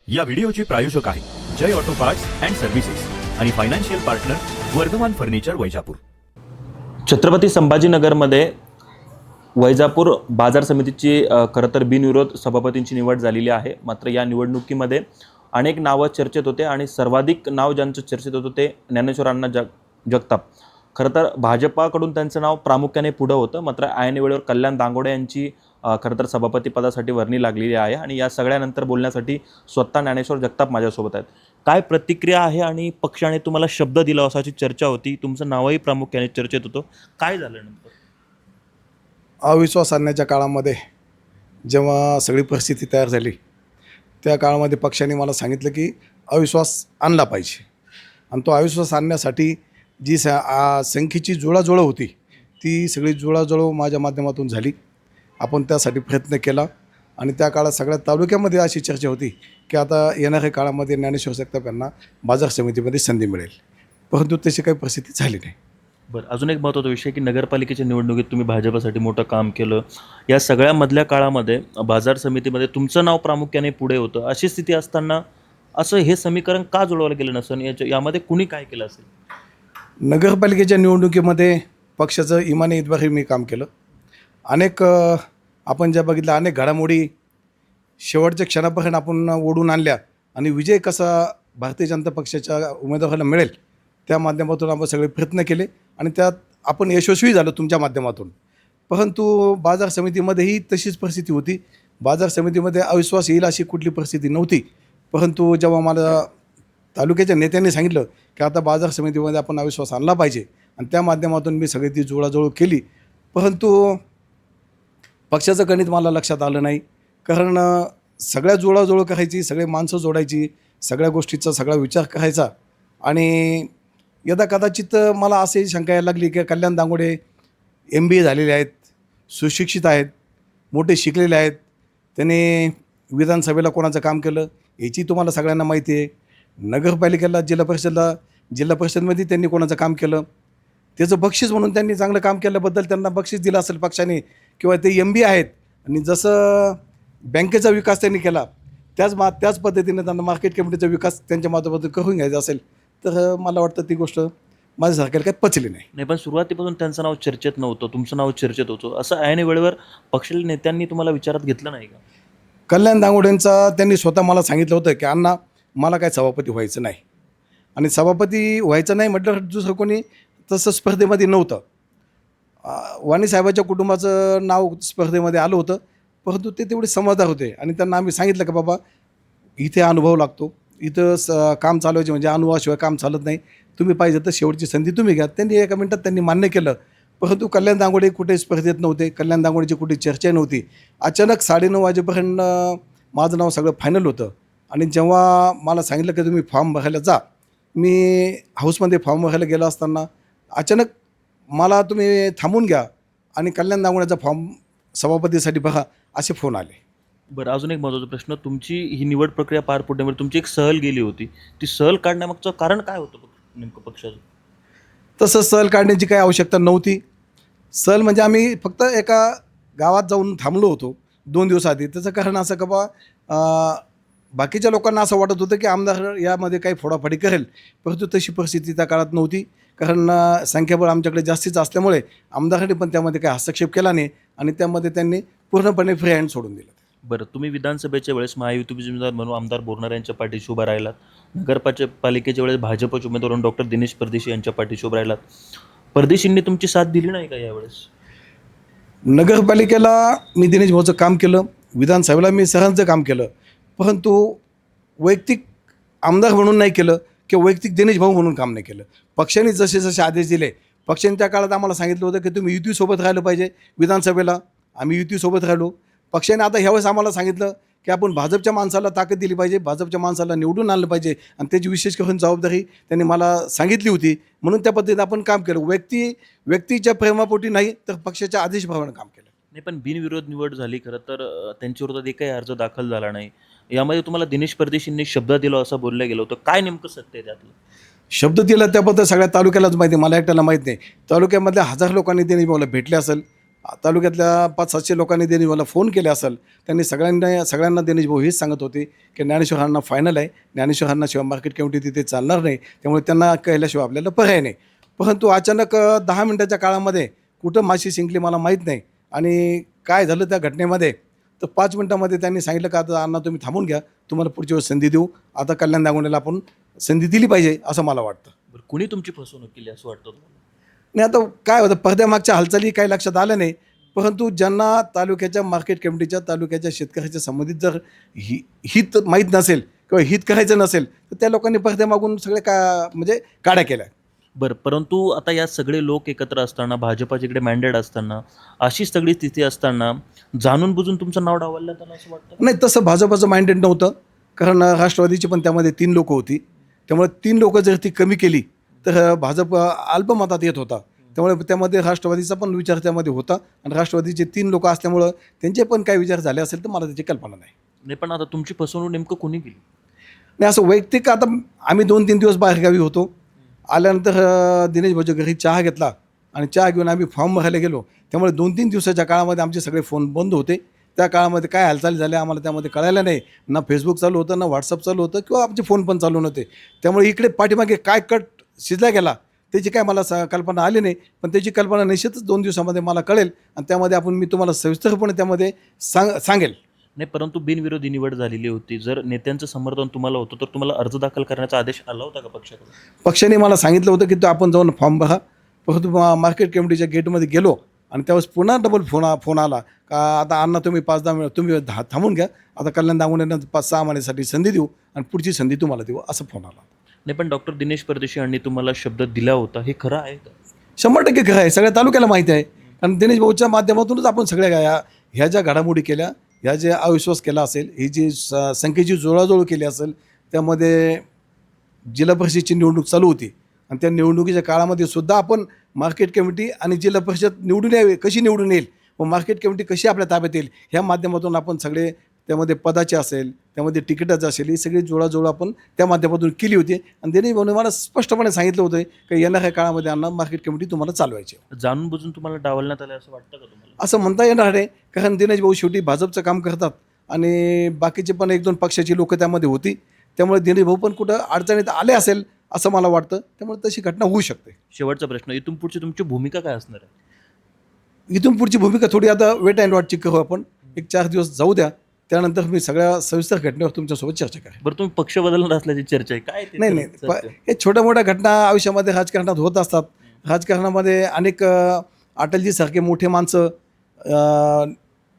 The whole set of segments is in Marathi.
या व्हिडिओचे प्रायोजक आहे Jai auto parts and services आणि financial partner Vardhaman furniture Vaijapur. Chhatrapati संभाजीनगरमध्ये वैजापूर बाजार समितीची खरं तर बिनविरोध सभापतींची निवड झालेली आहे। मात्र या निवडणुकीमध्ये अनेक नावं चर्चेत होते आणि सर्वाधिक नाव ज्यांचं चर्चेत होतं ते ज्ञानेश्वर अण्णा जगताप। खरं तर भाजपाकडून त्यांचं नाव प्रामुख्याने पुढं होतं, मात्र ऐन वेळेवर कल्याण दांगोडे यांची खरं तर सभापती पदासाठी वर्णी लागलेली आहे आणि या सगळ्यानंतर बोलण्यासाठी स्वतः ज्ञानेश्वर जगताप माझ्यासोबत आहेत। काय प्रतिक्रिया आहे आणि पक्षाने तुम्हाला शब्द दिला असाची चर्चा होती, तुमचं नावही प्रामुख्याने चर्चेत होतं, काय झालं नेमकं? अविश्वास आणण्याच्या काळामध्ये जेव्हा सगळी परिस्थिती तयार झाली त्या काळामध्ये पक्षाने मला सांगितलं की अविश्वास आणला पाहिजे आणि तो अविश्वास आणण्यासाठी जी संख्येची जुळाजुळव होती ती सगळी जुळाजुळव माझ्या माध्यमातून झाली। आपण त्यासाठी प्रयत्न केला आणि त्या काळात सगळ्या तालुक्यामध्ये अशी चर्चा होती की आता येणाऱ्या काळामध्ये ज्ञानेश्वर जगताप यांना बाजार समितीमध्ये संधी मिळेल, परंतु तशी काही परिस्थिती झाली नाही। बरं, अजून एक महत्त्वाचा विषय की नगरपालिकेच्या निवडणुकीत तुम्ही भाजपसाठी मोठं काम केलं, या सगळ्यामधल्या काळामध्ये बाजार समितीमध्ये तुमचं नाव प्रामुख्याने पुढे होतं। अशी स्थिती असताना असं हे समीकरण का जुळवलं गेलं नसेल? यामध्ये कुणी काय केलं असेल? नगरपालिकेच्या निवडणुकीमध्ये पक्षाचं इमानी इतबारी मी काम केलं। अनेक आपण ज्या बघितल्या अनेक घडामोडी शेवटच्या क्षणापर्यंत आपण ओढून आणल्या आणि विजय कसा भारतीय जनता पक्षाच्या उमेदवाराला मिळेल त्या माध्यमातून आपण सगळे प्रयत्न केले आणि त्यात आपण यशस्वी झालो तुमच्या माध्यमातून। परंतु बाजार समितीमध्येही तशीच परिस्थिती होती, बाजार समितीमध्ये अविश्वास येईल अशी कुठली परिस्थिती नव्हती। परंतु जेव्हा मला तालुक्याच्या नेत्यांनी सांगितलं की आता बाजार समितीमध्ये आपण अविश्वास आणला पाहिजे आणि त्या माध्यमातून मी सगळी ती जुळाजुळव केली, परंतु पक्षाचं गणित मला लक्षात आलं नाही। कारण सगळ्या जुळाजुळव करायची, सगळे माणसं जोडायची, सगळ्या गोष्टीचा सगळा विचार करायचा आणि यदा कदाचित मला असे शंका यायला लागली की कल्याण दांगोडे MBA झालेले आहेत, सुशिक्षित आहेत, मोठे शिकलेले आहेत, त्यांनी विधानसभेला कोणाचं काम केलं याची तुम्हाला सगळ्यांना माहिती आहे, नगरपालिकेला जिल्हा परिषदमध्ये त्यांनी कोणाचं काम केलं त्याचं बक्षीस म्हणून त्यांनी चांगलं काम केल्याबद्दल त्यांना बक्षीस दिलं असेल पक्षाने, किंवा ते MBA आहेत आणि जसं बँकेचा विकास त्यांनी केला त्याच पद्धतीने त्यांना मार्केट कमिटीचा विकास त्यांच्या माध्यमातून करून घ्यायचा असेल तर मला वाटतं ती गोष्ट माझ्यासारख्याला काही पचली नाही। पण सुरुवातीपासून त्यांचं नाव चर्चेत नव्हतं, तुमचं नाव चर्चेत होतं, असं ऐन वेळेवर पक्षाच्या नेत्यांनी तुम्हाला विचारात घेतलं नाही का? कल्याण दांगोडेंचा त्यांनी स्वतः मला सांगितलं होतं की अण्णा मला काय सभापती व्हायचं नाही आणि सभापती व्हायचं नाही म्हटलं दुसरं कोणी तसं स्पर्धेमध्ये नव्हतं। वाणी साहेबाच्या कुटुंबाचं नाव स्पर्धेमध्ये आलं होतं, परंतु ते तेवढे समजदार होते आणि त्यांना आम्ही सांगितलं की बाबा इथे अनुभव लागतो, इथं काम चालवायचे म्हणजे अनुभवाशिवाय काम चालत नाही, तुम्ही पाहिजे तर शेवटची संधी तुम्ही घ्या। त्यांनी एका मिनिटात त्यांनी मान्य केलं, परंतु कल्याण दांगोडे कुठे स्पर्धेत नव्हते, कल्याण दांगोडेची कुठे चर्चा नव्हती। अचानक 9:30 वाजेपर्यंत माझं नाव सगळं फायनल होतं आणि जेव्हा मला सांगितलं की तुम्ही फॉर्म भरायला जा, मी हाऊसमध्ये फॉर्म भरायला गेलो असताना अचानक मला तुम्ही थांबून घ्या आणि कल्याण दांगोड्याचा फॉर्म सभापतीसाठी बघा असे फोन आले। बरं, अजून एक महत्त्वाचा प्रश्न, तुमची ही निवड प्रक्रिया पार पडण्यामध्ये तुमची एक सहल गेली होती, ती सहल काढण्यामागचं कारण काय होतं नेमकं पक्षाचं? तसं सहल काढण्याची काही आवश्यकता नव्हती। सहल म्हणजे आम्ही फक्त एका गावात जाऊन थांबलो होतो 2 दिवस आधी। त्याचं कारण असं का बा बाकीच्या लोकांना असं वाटत होतं की आमदार यामध्ये काही फोडाफोडी करेल, परंतु तशी परिस्थिती त्या काळात नव्हती। कारण संख्याबळ आमच्याकडे जास्तीच असल्यामुळे आमदारांनी पण त्यामध्ये काही हस्तक्षेप केला नाही आणि त्यामध्ये त्यांनी पूर्णपणे फ्री हँड सोडून दिलं। बरं, तुम्ही विधानसभेच्या वेळेस महायुतीचे उमेदवार म्हणून आमदार बोरनारे यांच्या पाठीशी उभा राहिलात, नगरपालिकेच्या वेळेस भाजपचे उमेदवार म्हणून डॉक्टर दिनेश परदेशी यांच्या पाठीशी उभा राहिलात, परदेशींनी तुमची साथ दिली नाही का यावेळेस? नगरपालिकेला मी दिनेश भाऊचं काम केलं, विधानसभेला मी सरांचं काम केलं, परंतु वैयक्तिक आमदार म्हणून नाही केलं किंवा वैयक्तिक दिनेश भाऊ म्हणून काम नाही केलं। पक्षाने जसे आदेश दिले, पक्षाने त्या काळात आम्हाला सांगितलं होतं की तुम्ही युतीसोबत राहिलं पाहिजे विधानसभेला, आम्ही युतीसोबत राहिलो। पक्षाने आता ह्यावेळेस आम्हाला सांगितलं की आपण भाजपच्या माणसाला ताकद दिली पाहिजे, भाजपच्या माणसाला निवडून आणलं पाहिजे आणि त्याची विशेष करून जबाबदारी त्यांनी मला सांगितली होती, म्हणून त्या पद्धतीने आपण काम केलं। व्यक्तीच्या प्रेमापोटी नाही तर पक्षाच्या आदेशप्रमाणे काम केलं। नाही, पण बिनविरोध निवड झाली, खरं तर त्यांच्या विरोधात एकही अर्ज दाखल झाला नाही, यामध्ये तुम्हाला दिनेश परदेशींनी शब्द दिला असं बोललं गेलं होतं, काय नेमकं सत्य आहे त्यातलं? शब्द दिला त्याबद्दल सगळ्या तालुक्यालाच माहिती, मला एकट्याला माहीत नाही। तालुक्यामधल्या 1000 लोकांनी दिनेश भाऊला भेटले असेल, तालुक्यातल्या 500-700 लोकांनी दिनेश भाऊला फोन केले असेल. त्यांनी सगळ्यांना दिनेश भाऊ हेच सांगत होते की ज्ञानेश्वरांना फायनल आहे, ज्ञानेश्वरांना शिवाय मार्केट कमिटी तिथे चालणार नाही, त्यामुळे त्यांना केल्याशिवाय आपल्याला पर्याय नाही. परंतु अचानक 10 मिनिटाच्या काळामध्ये कुठं माशी शिंकली मला माहीत नाही. आणि काय झालं त्या घटनेमध्ये तर 5 मिनिटामध्ये त्यांनी सांगितलं का आता अण्णा तुम्ही थांबून घ्या, तुम्हाला पुढच्या वेळेस संधी देऊ, आता कल्याण दांगोण्याला आपण संधी दिली पाहिजे असं मला वाटतं. बरं, कुणी तुमची फसवणूक केली असं वाटतं तुम्हाला? नाही, आता काय होतं पडद्यामागच्या हालचाली काही लक्षात आल्या नाही. परंतु ज्यांना तालुक्याच्या मार्केट कमिटीच्या तालुक्याच्या शेतकऱ्याच्या संबंधित जर हित माहीत नसेल किंवा हित करायचं नसेल तर त्या लोकांनी पडद्यामागून सगळे म्हणजे काड्या केल्या. बरं, परंतु आता या सगळे लोक एकत्र असताना, भाजपाच्याकडे मॅन्डेट असताना, अशी सगळी स्थिती असताना जाणून बुजून तुमचं नाव डावलण्यात आलं असं वाटतं? नाही, तसं भाजपाचं माइंडेड नव्हतं, कारण राष्ट्रवादीची पण त्यामध्ये 3 लोकं होती. त्यामुळे 3 लोकं जर ती कमी केली तर भाजप अल्पमतात येत होता. त्यामुळे त्यामध्ये राष्ट्रवादीचा पण विचार त्यामध्ये होता आणि राष्ट्रवादीचे 3 लोकं असल्यामुळं त्यांचे पण काही विचार झाले असेल तर मला त्याची कल्पना नाही. नाही, पण आता तुमची फसवणूक नेमकं कोणी केली? नाही, असं वैयक्तिक आता आम्ही 2-3 दिवस बाहेरगावी होतो. आल्यानंतर दिनेश भाऊच्या घरी चहा घेतला आणि चहा घेऊन आम्ही फॉर्म भरायला गेलो. त्यामुळे 2-3 दिवसाच्या काळामध्ये आमचे सगळे फोन बंद होते. त्या काळामध्ये काय हालचाली झाल्या आम्हाला त्यामध्ये कळायला नाही. ना फेसबुक चालू होतं, ना व्हॉट्सअप चालू होतं किंवा आमचे फोन पण चालू नव्हते. त्यामुळे इकडे पाठीमागे काय कट शिजला गेला त्याची काय मला कल्पना आली नाही. पण त्याची कल्पना निश्चितच 2 दिवसामध्ये मला कळेल आणि त्यामध्ये मी तुम्हाला सविस्तरपणे त्यामध्ये सांगेल. नाही, परंतु बिनविरोधी निवड झालेली होती. जर नेत्यांचं समर्थन तुम्हाला होतं तर तुम्हाला अर्ज दाखल करण्याचा आदेश आला होता का पक्षाकडून? पक्षाने मला सांगितलं होतं की तो आपण जाऊन फॉर्म भरा. परंतु मार्केट कमिटीच्या गेटमध्ये गेलो आणि त्यावेळेस पुन्हा डबल फोन आला का आता अण्णा तुम्ही 5-10 मिनिट तुम्ही थांबून घ्या, आता कल्याण दांगोण्यानं 5-6 महिन्यासाठी संधी देऊ आणि पुढची संधी तुम्हाला देऊ असं फोन आला. नाही, पण डॉक्टर दिनेश परदेशी यांनी तुम्हाला शब्द दिला होता, हे खरं आहे का? 100% खरं आहे. सगळ्या तालुक्याला माहिती आहे. कारण दिनेश भाऊच्या माध्यमातूनच आपण सगळ्या ह्या ज्या घडामोडी केल्या, ह्या जे अविश्वास केला असेल, ही जी संख्येची जुळवाजुळव केली असेल, त्यामध्ये जिल्हा परिषदेची निवडणूक चालू होती आणि त्या निवडणुकीच्या काळामध्ये सुद्धा आपण मार्केट कमिटी आणि जिल्हा परिषद निवडून यावी, कशी निवडून येईल व मार्केट कमिटी कशी आपल्या ताब्यात येईल ह्या माध्यमातून आपण सगळे त्यामध्ये पदाचे असेल, त्यामध्ये तिकिटाचं असेल, ही सगळी जुळाजुळव आपण त्या माध्यमातून केली होती. आणि दिनेश भाऊने मला स्पष्टपणे सांगितलं होतं की येणाऱ्या काळामध्ये अण्णा मार्केट कमिटी तुम्हाला चालवायची. जाणून बुजून तुम्हाला डावलण्यात आलं असं वाटतं का तुम्हाला? असं म्हणता येणार नाही, कारण दिनेश भाऊ शेवटी भाजपचं काम करतात आणि बाकीचे पण 1-2 पक्षाची लोकं त्यामध्ये होती. त्यामुळे दिनेश भाऊ पण कुठं अडचणीत आले असेल असं मला वाटतं. त्यामुळे तशी घटना होऊ शकते. शेवटचा प्रश्न, इथून पुढची तुमची भूमिका काय असणार आहे? इथून पुढची भूमिका थोडी आता वेट अँड वॉचची करू आपण. 1-4 दिवस जाऊ द्या, त्यानंतर मी सगळ्या सविस्तर घटनेवर तुमच्यासोबत चर्चा करेन. बरं, तुम्ही पक्ष बदलणार असल्याची चर्चा आहे काय ते? नाही, हे छोट्या मोठ्या घटना आयुष्यामध्ये राजकारणात होत असतात. राजकारणामध्ये अनेक अटलजीसारखे मोठे माणसं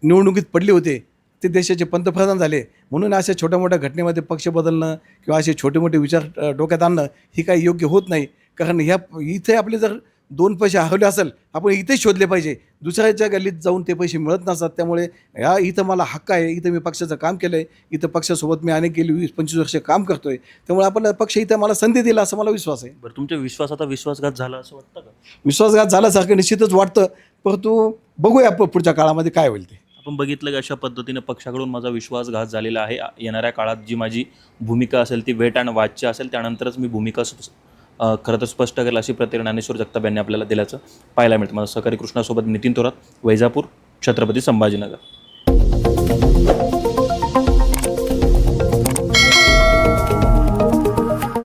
निवडणुकीत पडले होते, ते देशाचे पंतप्रधान झाले. म्हणून अशा छोट्या मोठ्या घटनेमध्ये पक्ष बदलणं किंवा असे छोटे मोठे विचार डोक्यात आणणं ही काही योग्य होत नाही. कारण इथे आपले जर 2 पैसे हरवले असेल आपण इथेच शोधले पाहिजे. दुसऱ्याच्या गल्लीत जाऊन ते पैसे मिळत नसतात. त्यामुळे इथं मला हक्क आहे, इथं मी पक्षाचं काम केलं आहे, इथं पक्षासोबत मी अनेक गेली 20-25 वर्ष काम करतोय. त्यामुळे आपला पक्ष इथं मला संधी दिला असं मला विश्वास आहे. बरं, तुमच्या विश्वासाचा विश्वासघात झाला असं वाटतं का? विश्वासघात झाल्यासारखं निश्चितच वाटतं. परंतु बघूया पुढच्या काळामध्ये काय होईल ते. आपण बघितलं की अशा पद्धतीनं पक्षाकडून माझा विश्वासघात झालेला आहे. येणाऱ्या काळात जी माझी भूमिका असेल ती वेट अँड वॉचची असेल, त्यानंतरच मी भूमिका खरं तर स्पष्ट करेल अशी प्रतिक्रिया ज्ञानेश्वर जगताप यांनी आपल्याला दिल्याचं पाहायला मिळतं. माझा सहकारी कृष्णासोबत नितीन थोरात, वैजापूर, छत्रपती संभाजीनगर.